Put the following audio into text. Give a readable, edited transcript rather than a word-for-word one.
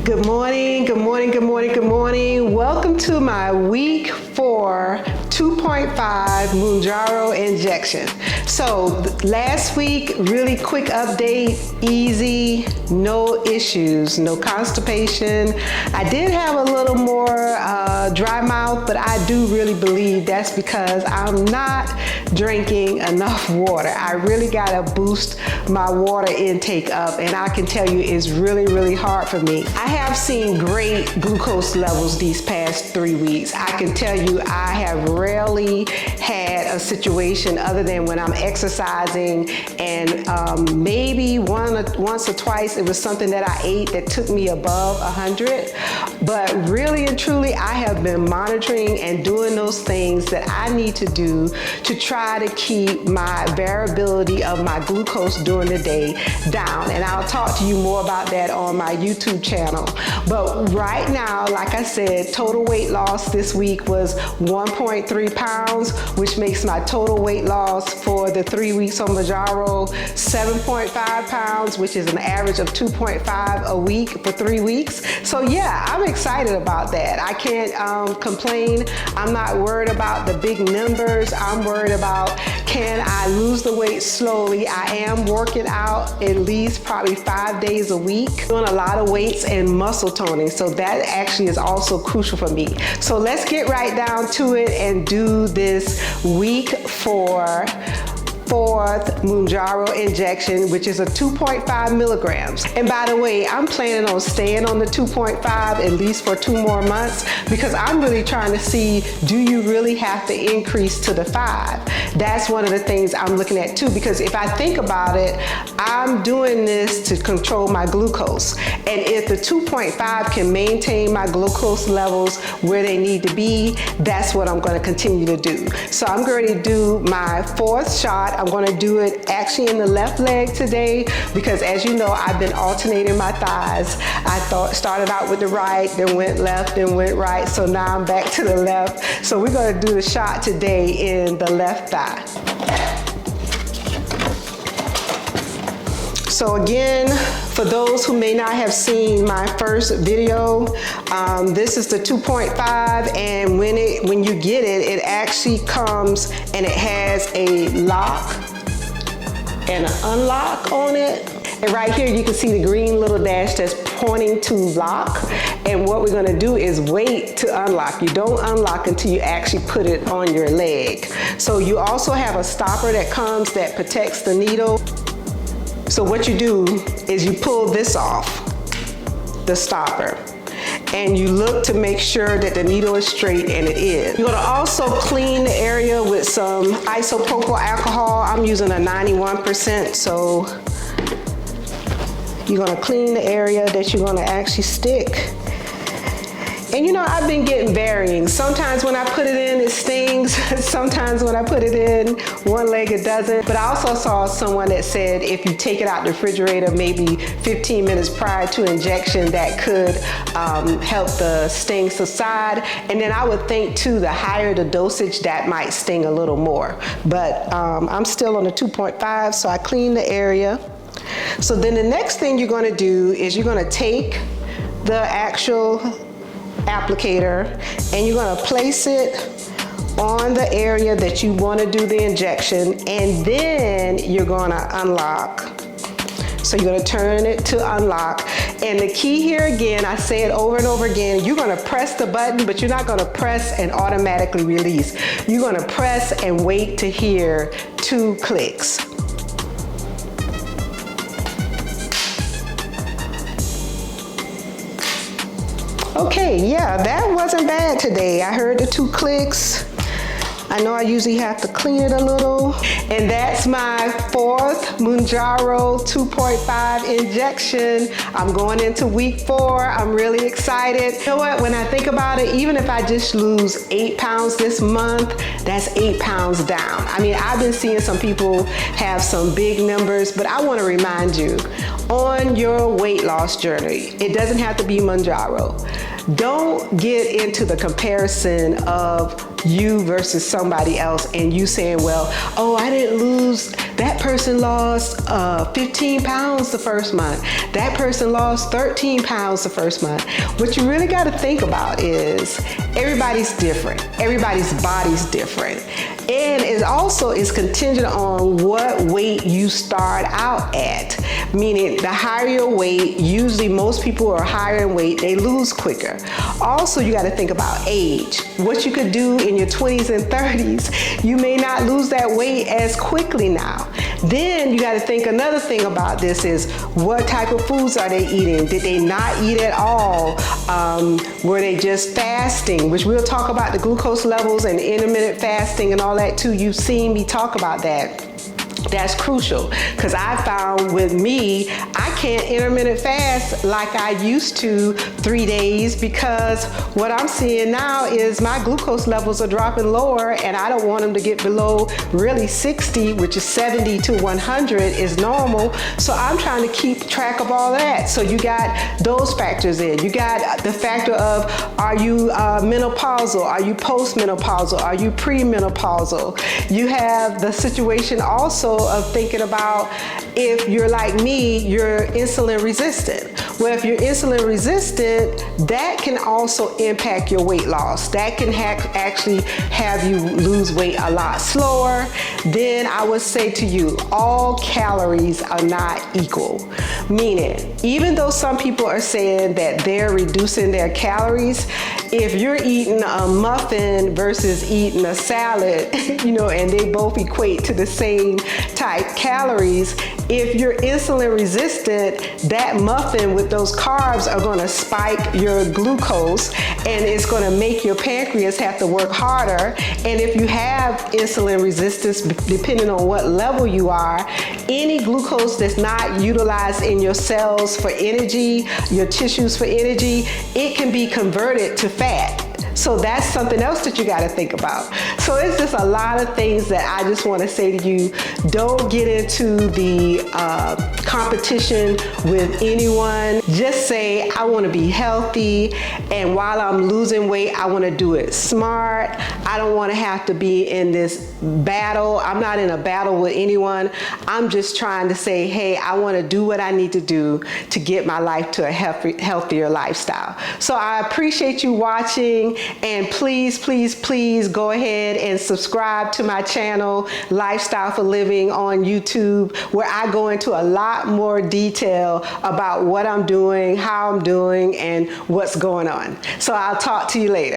Good morning, good morning, good morning, good morning. Welcome to my week 4 2.5 Mounjaro injection. So last week, really quick update, easy, no issues, no constipation. I did have a little more dry mouth, but I do really believe that's because I'm not drinking enough water. I really gotta boost my water intake up, and I can tell you it's really, really hard for me. I have seen great glucose levels these past 3 weeks. I can tell you I have rarely had a situation other than when I'm exercising and maybe once or twice it was something that I ate that took me above 100. But really and truly, I have been monitoring and doing those things that I need to do to try to keep my variability of my glucose during the day down. And I'll talk to you more about that on my YouTube channel. But right now, like I said, total weight loss this week was 1.3 pounds, which makes my total weight loss for the 3 weeks on Mounjaro 7.5 pounds, which is an average of 2.5 a week for 3 weeks. So yeah, I'm excited about that. I can't complain. I'm not worried about the big numbers. I'm worried about, can I lose the weight slowly? I am working out at least probably 5 days a week, doing a lot of weights and muscle toning. So that actually is also crucial for me. So let's get right down to it and do this week 4 4th Mounjaro injection, which is a 2.5 milligrams. And by the way, I'm planning on staying on the 2.5 at least for 2 more months, because I'm really trying to see, do you really have to increase to the 5? That's one of the things I'm looking at too, because if I think about it, I'm doing this to control my glucose. And if the 2.5 can maintain my glucose levels where they need to be, that's what I'm going to continue to do. So I'm going to do my 4th shot. I'm going to do it actually in the left leg today, because as you know, I've been alternating my thighs. I started out with the right, then went left, then went right. So now I'm back to the left. So we're going to do the shot today in the left thigh. So again, for those who may not have seen my first video, this is the 2.5, and when you get it, it actually comes and it has a lock and an unlock on it. And right here you can see the green little dash that's pointing to lock. And what we're gonna do is wait to unlock. You don't unlock until you actually put it on your leg. So you also have a stopper that comes that protects the needle. So what you do is you pull this off, the stopper, and you look to make sure that the needle is straight, and it is. You're gonna also clean the area with some isopropyl alcohol. I'm using a 91%, so you're gonna clean the area that you're gonna actually stick. And you know, I've been getting varying. Sometimes when I put it in, it stings. Sometimes when I put it in one leg, it doesn't. But I also saw someone that said if you take it out the refrigerator maybe 15 minutes prior to injection, that could help the sting subside. And then I would think too, the higher the dosage, that might sting a little more. But I'm still on the 2.5, so I clean the area. So then the next thing you're gonna do is you're gonna take the actual applicator and you're going to place it on the area that you want to do the injection, and then you're going to unlock. So you're going to turn it to unlock. And the key here again, I say it over and over again, you're going to press the button, but you're not going to press and automatically release. You're going to press and wait to hear 2 clicks. Okay, yeah, that wasn't bad today. I heard the 2 clicks. I know I usually have to clean it a little. And that's my 4th Mounjaro 2.5 injection. I'm going into week 4. I'm really excited. You know what, when I think about it, even if I just lose 8 pounds this month, that's 8 pounds down. I mean, I've been seeing some people have some big numbers, but I want to remind you, on your weight loss journey, it doesn't have to be Mounjaro. Don't get into the comparison of you versus someone somebody else and you saying, well, oh, I didn't lose, that person lost 15 pounds the first month. That person lost 13 pounds the first month. What you really got to think about is everybody's different. Everybody's body's different. And it also is contingent on what weight you start out at. Meaning the higher your weight, usually most people are higher in weight, they lose quicker. Also, you got to think about age. What you could do in your 20s and 30s, you may not lose that weight as quickly now. Then you got to think another thing about this is what type of foods are they eating? Did they not eat at all? Were they just fasting? Which we'll talk about the glucose levels and intermittent fasting and all that too. You've seen me talk about that. That's crucial because I found with me, I can't intermittent fast like I used to 3 days because what I'm seeing now is my glucose levels are dropping lower and I don't want them to get below really 60, which is 70 to 100 is normal. So I'm trying to keep track of all that. So you got those factors in. You got the factor of, are you menopausal? Are you postmenopausal? Are you premenopausal? You have the situation also of thinking about if you're like me, you're insulin resistant. Well, if you're insulin resistant, that can also impact your weight loss. That can actually have you lose weight a lot slower. Then I would say to you, all calories are not equal. Meaning, even though some people are saying that they're reducing their calories, if you're eating a muffin versus eating a salad, and they both equate to the same type calories, if you're insulin resistant, that muffin with those carbs are going to spike your glucose and it's going to make your pancreas have to work harder. And if you have insulin resistance, depending on what level you are, any glucose that's not utilized in your cells for energy, your tissues for energy, it can be converted to fat. So that's something else that you got to think about. So it's just a lot of things that I just want to say to you. Don't get into the competition with anyone. Just say, I want to be healthy, and while I'm losing weight, I want to do it smart. I don't want to have to be in this battle. I'm not in a battle with anyone. I'm just trying to say, hey, I want to do what I need to do to get my life to a healthier lifestyle. So I appreciate you watching. And please, please, please go ahead and subscribe to my channel, Lifestyle for Living on YouTube, where I go into a lot more detail about what I'm doing, how I'm doing, and what's going on. So I'll talk to you later.